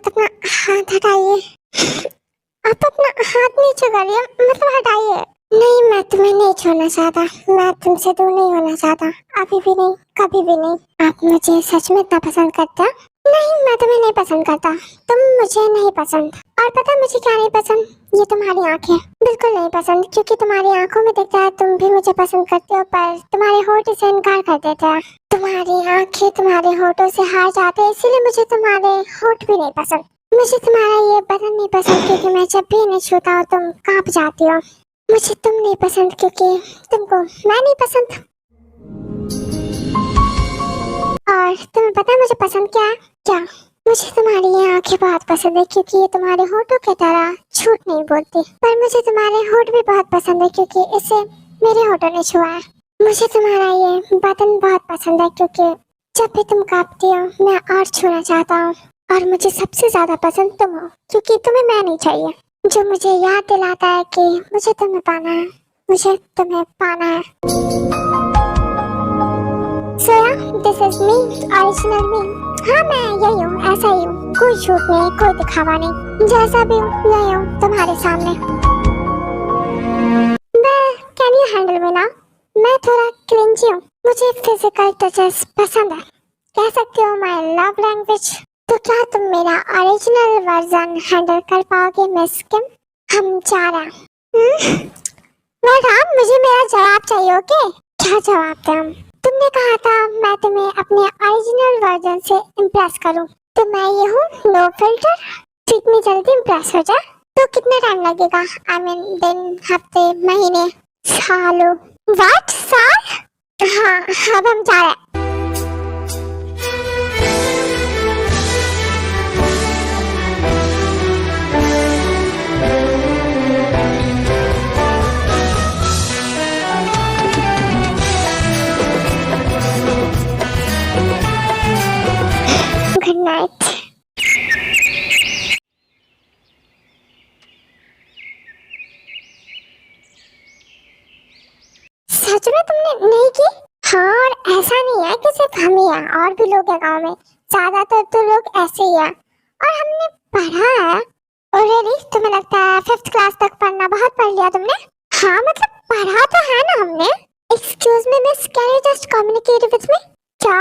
अपना हाथ हटाइए। आप अपना हाथ नीचे करिए, मतलब हटाइए। नहीं, मैं तुम्हें नहीं छोड़ना चाहता, मैं तुमसे दूर नहीं होना चाहता, अभी भी नहीं, कभी भी नहीं। आप मुझे सच में इतना पसंद करते हो? नहीं, मैं तुम्हें नहीं पसंद करता, तुम मुझे नहीं पसंद। और पता है मुझे क्या नहीं पसंद? ये तुम्हारी आंखें बिल्कुल नहीं पसंद, क्योंकि तुम्हारी आंखों में दिखता है तुम भी मुझे पसंद करते हो, पर तुम्हारे होठ इसे इनकार कर देते हैं। तुम्हारी आंखें तुम्हारे होठों से हार जाते हैं, इसीलिए मुझे तुम्हारे होठ भी नहीं पसंद। मुझे तुम्हारा ये बदन नहीं पसंद, क्योंकि मैं जब भी इन्हें छूता हूँ तुम कांप जाती हो। मुझे तुम नहीं पसंद, क्योंकि तुमको मैं नहीं पसंद। और तुम्हें पता है मुझे पसंद क्या है? क्या? मुझे तुम्हारी ये आंखें बहुत पसंद है, क्योंकि ये तुम्हारे होठों की तरह झूठ नहीं बोलती। पर मुझे तुम्हारे होठ भी बहुत पसंद है, क्योंकि इसे मेरे होठों ने छुआ है। मुझे तुम्हारा ये बदन बहुत पसंद है, क्योंकि जब भी तुम कांपती हो मैं और छूना चाहता हूँ। और मुझे सबसे ज्यादा पसंद तुम हो, क्योंकि तुम्हें मैं नहीं चाहिए, जो मुझे याद दिलाता है कि मुझे तुम्हें पाना है, मुझे तुम्हें पाना है। सोया, दिस इज मी, ओरिजिनल मी। हाँ, मैं यही हूँ, ऐसा ही हूँ, कोई झूठ नहीं, कोई दिखावा नहीं, जैसा भी हूँ यही हूँ तुम्हारे सामने। Can you handle me now? मैं थोड़ा क्रिंजी हूँ, मुझे फिजिकल टचेस पसंद है, कह सकते हो माय लव लैंग्वेज। तो क्या तुम मेरा ओरिजिनल वर्जन हैंडल कर पाओगे मिस किम? हम जा रहे हैं। मैडम, मुझे मेरा जवाब चाहिए। ओके, क्या जवाब दूं? तुमने कहा था मैं तुम्हें अपने ओरिजिनल वर्जन से इम्प्रेस करूं, तो मैं ये हूँ, नो फिल्टर। इतनी जल्दी इम्प्रेस हो जाए तो कितना टाइम लगेगा? आई मीन दिन, हफ्ते, महीने, सालों? व्हाट, साल? हाँ, अब हम जा रहे हैं। Good night. सच में तुमने नहीं की? हाँ, और ऐसा नहीं है कि सिर्फ हम ही हैं, और भी लोग हैं गांव में, ज्यादातर तो लोग ऐसे ही हैं। और हमने पढ़ा है। ऑलरेडी तुम्हें लगता है 5th क्लास तक पढ़ना बहुत पढ़ लिया तुमने? हाँ, मतलब पढ़ा तो है ना हमने। Excuse me miss, can you just communicate with me? क्या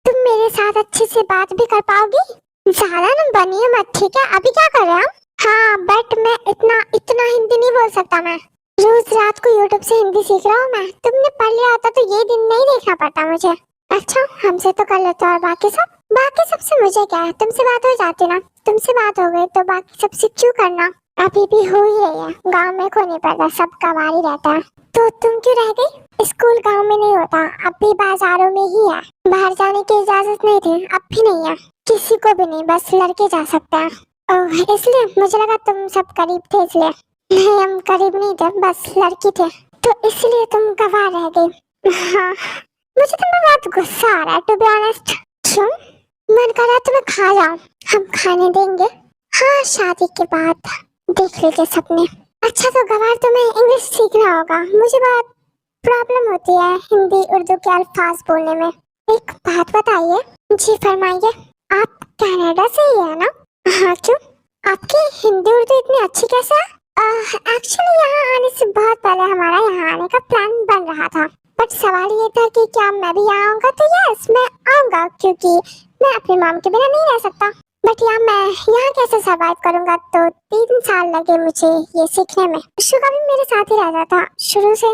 तुम मेरे साथ अच्छे से बात भी कर पाओगी? ज्यादा न बनिए मत, ठीक है? अभी क्या कर रहे हैं? हाँ, बट मैं इतना हिंदी नहीं बोल सकता। मैं रोज रात को YouTube से हिंदी सीख रहा हूँ मैं। तुमने पढ़ लिया होता तो ये दिन नहीं देखना पड़ता मुझे। अच्छा, हमसे तो कर लेते हो, और बाकी सबसे मुझे क्या है? तुमसे बात हो जाती ना, तुमसे बात हो गई तो बाकी सबसे क्यों करना? अभी भी हो ही है, गाँव में कोई नहीं पड़ता, सब कबार ही रहता है। तो तुम क्यों रह गई? स्कूल गांव में नहीं होता, अब भी बाजारों में ही है। बाहर जाने की इजाजत नहीं थी, अब भी नहीं है, किसी को भी नहीं, बस लड़के जा सकते हैं। ओह, इसलिए मुझे लगा तुम सब करीब थे, इसलिए। नहीं, हम करीब नहीं थे, बस लड़की थे, तो इसलिए तुम गवाह रह गई। हाँ, मुझे तुम्हें बहुत गुस्सा आ रहा है, टू बी ऑनेस्ट। क्यों? मन कर रहा है तुम्हें खा जाऊं। हम खाने देंगे? हाँ, शादी के बाद देख लीजिए सपने। अच्छा, तो गवाह तुम्हें इंग्लिश सीखना होगा, मुझे बहुत प्रॉब्लम होती है हिंदी उर्दू के अल्फाज बोलने में। एक बात बताइए। जी फरमाइए। आप कनाडा से ही है ना? हाँ, क्यों? आपकी हिंदी उर्दू इतनी अच्छी कैसे है? एक्चुअली यहाँ आने से बहुत पहले हमारा यहाँ आने का प्लान बन रहा था, बट सवाल ये था कि क्या मैं भी यहाँ आऊँगा? तो यस, मैं आऊँगा, क्योंकि मैं अपनी मॉम के बिना नहीं रह सकता। बट मैं यहाँ कैसे सर्वाइव करूँगा? तो 3 साल लगे मुझे ये सीखने में। शुगा भी मेरे साथ ही रहता था शुरू से,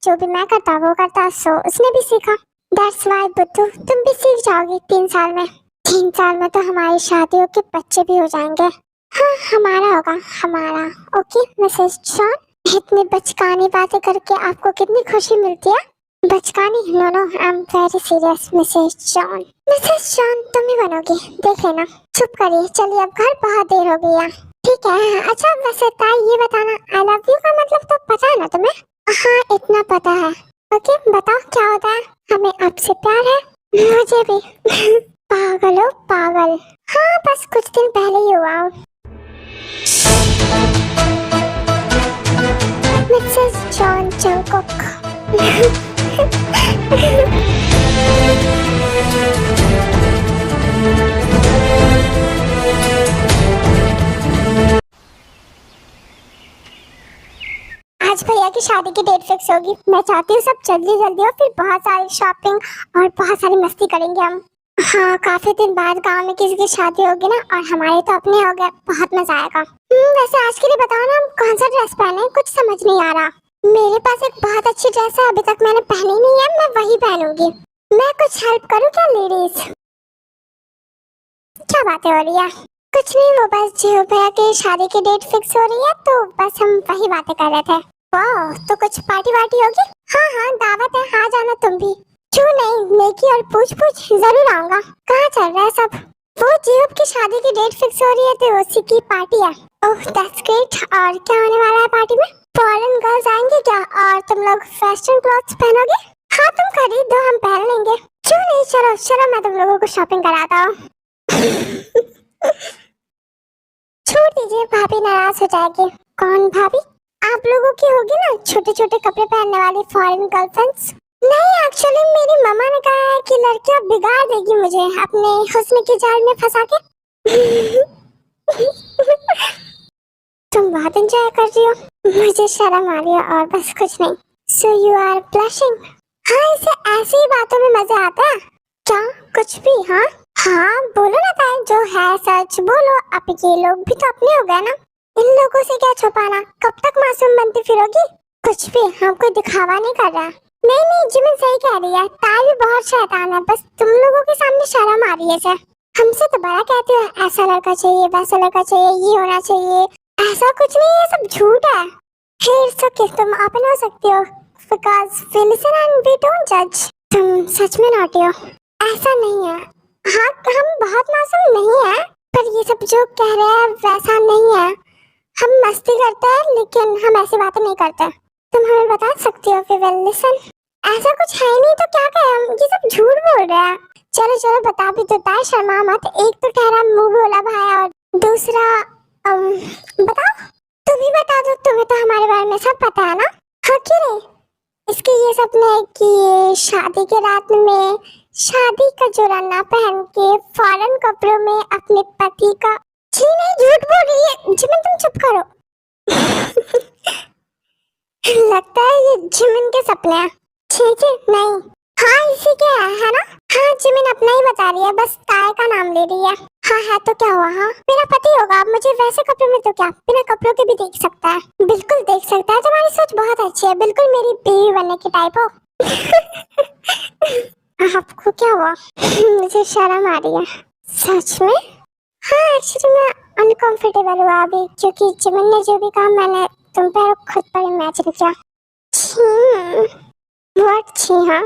जो भी मैं करता वो करता, सो उसने भी सीखा। दैट्स व्हाई बुद्धू, तुम भी सीख जाओगी 3 साल में। 3 साल में तो हमारी शादियों के बच्चे भी हो जाएंगे। हाँ, हमारा होगा, हमारा। ओके मिसेस जॉन, इतनी बचकानी बातें करके आपको कितनी खुशी मिलती है? बचकानी? No no, I am very serious Mrs John. Mrs John तुम ही बनोगी, देख लेना। चुप करिए, चलिए अब घर, बहुत देर हो गई है। ठीक है। अच्छा वैसे ताई ये बताना, आई लव यू का मतलब तो पता है ना तुम्हें? हाँ, इतना पता है। ओके, बताओ क्या होता है? हमें आपसे प्यार है। मुझे भी। पागल हो पागल। हाँ, बस कुछ दिन पहले ही हुआ हूँ। Mrs John Jungkook. आज भैया की शादी की डेट फिक्स होगी। मैं चाहती हूँ सब जल्दी जल्दी हो, फिर बहुत सारी शॉपिंग और बहुत सारी मस्ती करेंगे हम। हाँ, काफी दिन बाद गांव में किसी की शादी होगी ना, और हमारे तो अपने हो गए, बहुत मजा आएगा। वैसे आज के लिए बताओ ना, हम कौन सा ड्रेस पहने, कुछ समझ नहीं आ रहा। मेरे पास एक बहुत अच्छी ड्रेस है, अभी तक मैंने पहनी नहीं है, मैं वही पहनूंगी। मैं कुछ हेल्प करूँ क्या लेडीज? क्या बातें हो रही है? कुछ नहीं, वो बस जियो भैया की शादी की डेट फिक्स हो रही है, तो बस हम वही बातें कर रहे थे। वाह, तो कुछ पार्टी वार्टी होगी? हाँ हाँ, दावत है, हाँ जाना तुम भी। क्यों नहीं, नेकी और पूछ पूछ जरूर आऊंगा। कहाँ चल रहा है सब? वो जियो की शादी की डेट फिक्स हो रही है, तो उसी की पार्टी है। Oh that's great. और क्या होने वाला है पार्टी में? फॉरेन गर्ल्स आएंगे क्या? और तुम लोग वेस्टर्न क्लॉथ्स पहनोगे? हाँ, तुम खरीद दो, हम पहन लेंगे। क्यों नहीं, चलो चलो, मैं तुम लोगों को शॉपिंग कराता हूँ। छोड़ दीजिए, भाभी नाराज हो जाएगी। कौन भाभी? आप लोगों की होगी ना छोटे छोटे कपड़े पहनने वाली फॉरेन गर्लफ्रेंड्स। नहीं, एक्चुअली मेरी मम्मा ने कहा है कि लड़कियां बिगाड़ देगी मुझे अपने हुस्न के जाल में फंसा के। तुम बहुत एंजॉय कर रही हो, मुझे शर्म आ रही है और बस कुछ नहीं। So you are blushing? हाँ, इसे ऐसी ही बातों में मजा आता है क्या? कुछ भी। हाँ हाँ बोलो ना ताई, जो है सच बोलो। अब ये लोग भी तो अपने हो गए ना, इन लोगों से क्या छुपाना? कब तक मासूम बनती फिरोगी? कुछ भी, हम कोई दिखावा नहीं कर रहा। नहीं नहीं, जिमिन सही कह रही है, ताई भी बहुत शैतान है, बस तुम लोगों के सामने शर्म आ रही है सर। हमसे तो बड़ा कहते हो, ऐसा लड़का चाहिए, वैसा लड़का चाहिए, ये होना चाहिए। ऐसा कुछ नहीं है, सब झूठ है। हे इट्स ओके, तुम ओपन हो सकती हो, because we listen and we don't जज। तुम सच में नॉटी हो। ऐसा नहीं है। हाँ, हम बहुत मासूम नहीं है, पर ये सब जो कह रहे हैं वैसा नहीं है। हम मस्ती करते हैं, लेकिन हम ऐसी बातें नहीं करते। तुम हमें बता सकती हो? We will listen. ऐसा कुछ है ही नहीं तो क्या कहें हम? ये सब झूठ बोल रहे हैं। चलो चलो, बता भी देता है, शर्मा मत। एक तो कह रहा मुंह बोला भाई, और दूसरा बताओ, तुम ही बता दो, तुम्हें तो हमारे बारे में सब पता है ना। हाँ क्यों नहीं? इसके ये सपने है कि शादी के रात में शादी का जोड़ा ना पहन के फॉरेन कपड़ों में अपने पति का। जी नहीं, झूठ बोल रही है जिमिन, तुम चुप करो। लगता है ये जिमिन के सपने हैं। छी छी, नहीं। हाँ इसी के है ना? हाँ, जिमिन अपना ही बता रही है, बस ताए का नाम ले रही है। हाँ है तो क्या हुआ? हाँ, मेरा पति होगा, अब मुझे वैसे कपड़े में तो क्या, बिना कपड़ों के भी देख सकता है। बिल्कुल देख सकता है, तुम्हारी सोच बहुत अच्छी है, बिल्कुल मेरी बीवी बनने की टाइप हो। आपको क्या हुआ? मुझे शर्म आ रही है। सच में? हाँ, एक्चुअली मैं अनकंफर्टेबल हुआ अभी, क्योंकि जिमिन ने जो भी कहा मैंने तुम पर खुद पर इमेजिन किया। बहुत अच्छी। हाँ,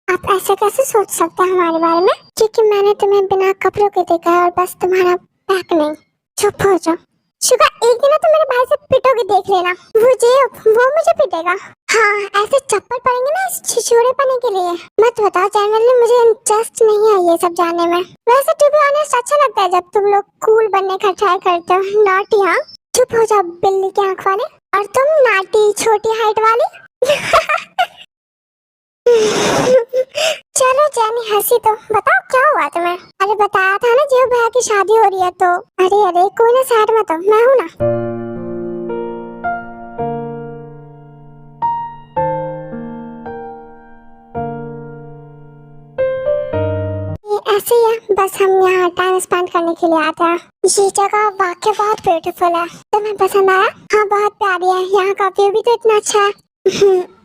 आप ऐसे कैसे सोच सकते हैं हमारे बारे में? क्योंकि मैंने तुम्हें बिना कपड़ों के देखा है, और बस तुम्हारा बैक नहीं। चुप हो जाओ। शुगा, एक दिन तो मेरे भाई से पिटोगे, देख लेना। वो मुझे पिटेगा। हाँ, ऐसे चप्पल पड़ेंगे ना इस छिछोरे पने के लिए। मत बताओ जनरली, मुझे इंटरेस्ट नहीं है ये सब जानने में। वैसे टू बी ऑनेस्ट अच्छा लगता है जब तुम लोग कूल बनने का ट्राई करते हो। नॉटी। हाँ चुप हो जाओ बिल्ली की आंख वाले। और तुम नाटी छोटी हाइट वाली। चलो जैनी, हंसी तो बताओ क्या हुआ तुम्हें? अरे बताया था ना जियो भैया की शादी हो रही है तो। अरे अरे कोई ना, सैड मत हो, मैं हूं ना। ऐसे ही है, बस हम यहाँ टाइम स्पेंड करने के लिए आते हैं। ये जगह वाकई बहुत ब्यूटीफुल है। तुम्हें पसंद आया? हाँ बहुत प्यारी है, यहाँ का व्यू भी तो इतना अच्छा है।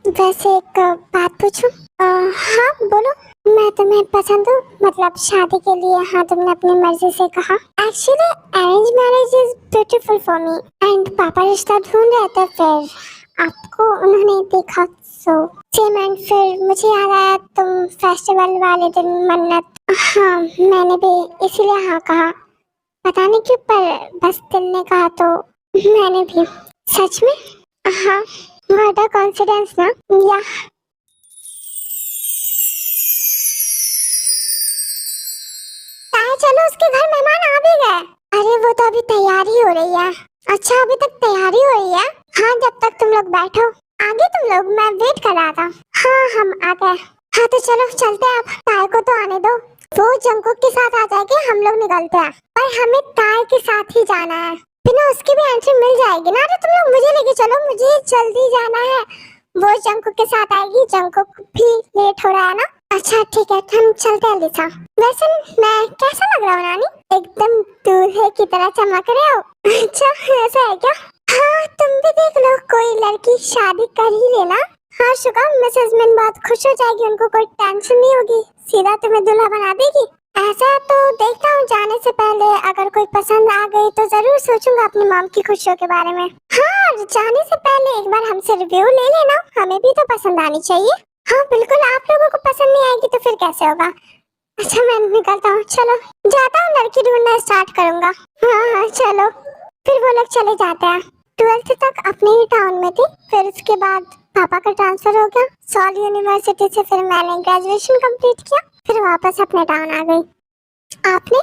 वैसे एक बात पूछूं? हाँ बोलो। मैं तुम्हें पसंद हूँ, मतलब शादी के लिए? हाँ, तुमने अपनी मर्जी से कहा। Actually arrange marriage is beautiful for me, and पापा रिश्ता ढूंढ रहे थे, फिर आपको उन्होंने देखा सो सेम, एंड फिर मुझे याद आया तुम फेस्टिवल वाले दिन मन्नत। हाँ, मैंने भी इसीलिए हाँ कहा, पता नहीं क्यों, पर बस दिल ने कहा तो मैंने भी। सच में? हाँ, व्हाट अ कॉन्फिडेंस ना। या चलो, उसके घर मेहमान आ भी गए। अरे वो तो अभी तैयारी हो रही है। अच्छा, अभी तक तैयारी हो रही है? हाँ, जब तक तुम लोग बैठो। आगे तुम लोग, मैं वेट कर रहा था। हाँ हम आ गए। हाँ तो चलो चलते हैं, अब ताए को तो आने दो, वो जंकुक के साथ आ जाएगी, हम लोग निकलते हैं। पर हमें ताए के साथ ही जाना है, बिना उसके भी एंट्री मिल जाएगी ना। अरे तुम लोग मुझे लेके चलो, मुझे जल्दी जाना है। वो जंकुक के साथ आएगी, जंकुक भी लेट हो रहा है ना। अच्छा ठीक है, हम चलते हैं लिसा। वैसे मैं कैसा लग रहा हूँ नानी? एकदम दूल्हे की तरह चमक रहे हो। अच्छा ऐसा है क्या? हाँ तुम भी देख लो, कोई लड़की शादी कर ही लेना। हाँ शुक्र, मिसेस मिन बहुत खुश हो जाएगी, उनको कोई टेंशन नहीं होगी, सीधा तुम्हें दूल्हा बना देगी। ऐसा तो देखता हूँ, जाने से पहले अगर कोई पसंद आ गई तो जरूर सोचूंगा अपनी मॉम की खुशियों के बारे में। हाँ जाने से पहले एक बार हमसे रिव्यू ले लेना, हमें भी तो पसंद आनी चाहिए। हाँ बिल्कुल, आप लोगों को पसंद नहीं आएगी तो फिर कैसे होगा। अच्छा मैं निकलता हूँ, चलो जाता हूँ, लड़की ढूंढना स्टार्ट करूंगा। हाँ चलो। फिर वो लोग चले जाते हैं। 12th तक अपने ही टाउन में थी, फिर उसके बाद पापा का ट्रांसफर हो गया सॉल यूनिवर्सिटी से, फिर मैंने ग्रेजुएशन कंप्लीट किया, फिर वापस अपने टाउन आ गई। आपने?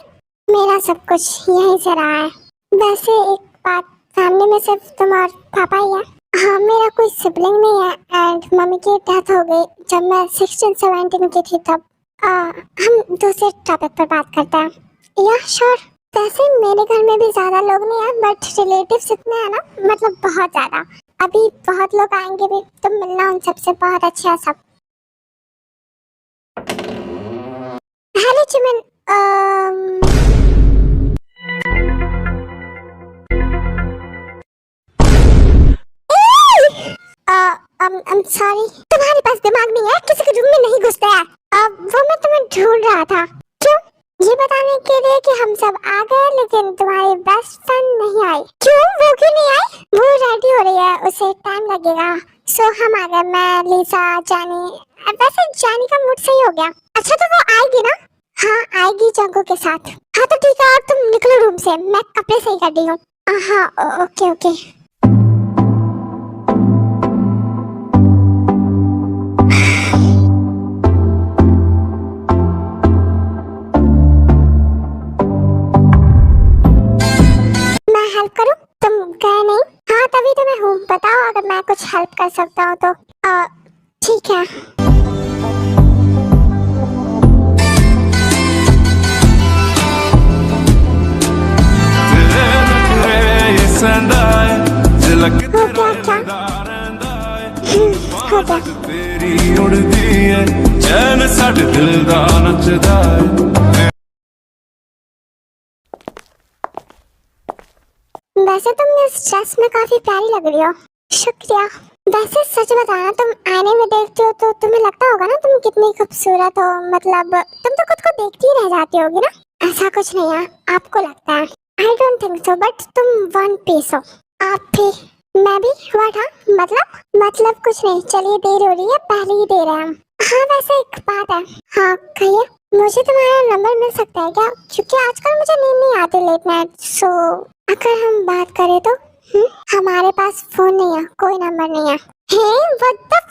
मेरा सब कुछ यहीं से रहा है। वैसे एक बात, फैमिली में सिर्फ तुम और पापा ही है। हाँ मेरा कोई सिबलिंग नहीं है, एंड मम्मी की डेथ हो गई जब मैं 16-17 की थी तब। हम दूसरे टॉपिक पर बात करते हैं। या श्योर। वैसे मेरे घर में भी ज्यादा लोग नहीं है, बट रिलेटिव्स इतने हैं ना, मतलब बहुत ज्यादा। अभी बहुत लोग आएंगे भी, तुम मिलना उन सबसे, बहुत अच्छे हैं सब। हेलो चिमन। I'm sorry, तुम्हारे पास दिमाग नहीं है, किसी के रूम में नहीं घुसते हैं। वो मैं तुम्हें ढूंढ रहा था। क्यों? ये बताने के लिए कि हम सब आ गए लेकिन तुम्हारी बेस्ट फ्रेंड नहीं आई। क्यों? वो क्यों नहीं आई? वो रेडी हो रही है, उसे टाइम लगेगा। सो हम आ गए, मैं, लिसा, जानी। वैसे जानी का मूड सही हो गया। अच्छा तो वो आएगी ना? हाँ आएगी जंगू के साथ। हाँ तो ठीक है, और तुम निकलो रूम से, मैं कपड़े सही कर रही हूँ। हाँ ओके ओके। हेल्प करूं? तुम गए नहीं? हाँ तभी तो मैं हूँ, बताओ अगर मैं कुछ हेल्प कर सकता हूँ तो। ठीक है। हो गया। तेरी उड़ती है चैन साडे दिल दा नचदा है। वैसे तुम इस ड्रेस में काफी प्यारी लग रही हो। शुक्रिया। वैसे सच बताना, तुम आईने में देखते हो तो तुम्हें लगता होगा ना तुम कितनी खूबसूरत हो, मतलब तुम तो खुद को देखती ही रह जाती होगी ना। ऐसा कुछ नहीं है, आपको लगता है। I don't think so, but तुम वन पीस हो। आप भी, मैं भी। व्हाट? मतलब कुछ नहीं, चलिए देर हो रही है, पहले ही दे रहे हैं हम। हाँ वैसे एक बात है। हाँ कहिए। मुझे तुम्हारा नंबर मिल सकता है क्या? क्योंकि आजकल मुझे नींद नहीं आती लेट नाइट, सो अगर हम बात करें तो। हमारे पास फोन नहीं है, कोई नंबर नहीं है। व्हाट द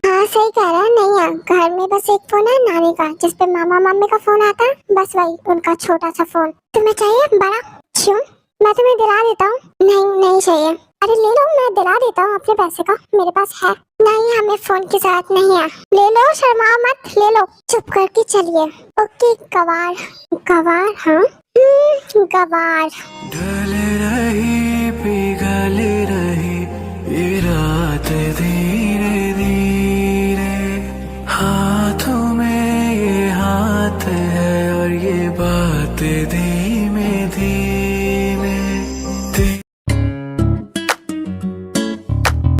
हाँ सही कह रहा है, नहीं है। घर में बस एक फोन है नानी का, जिसपे मामा मम्मी का फोन आता है, बस वही उनका छोटा सा फोन। तुम्हें चाहिए बड़ा? क्यों? मैं तुम्हें दिला देता हूँ। नहीं चाहिए। अरे ले लो, मैं दिला देता हूँ अपने पैसे का, मेरे पास है। नहीं हमें फोन की जरूरत नहीं है। ले लो, शर्माओ मत, ले लो। चुप करके चलिए। ओके गवार। हाँ गवार। ढल रही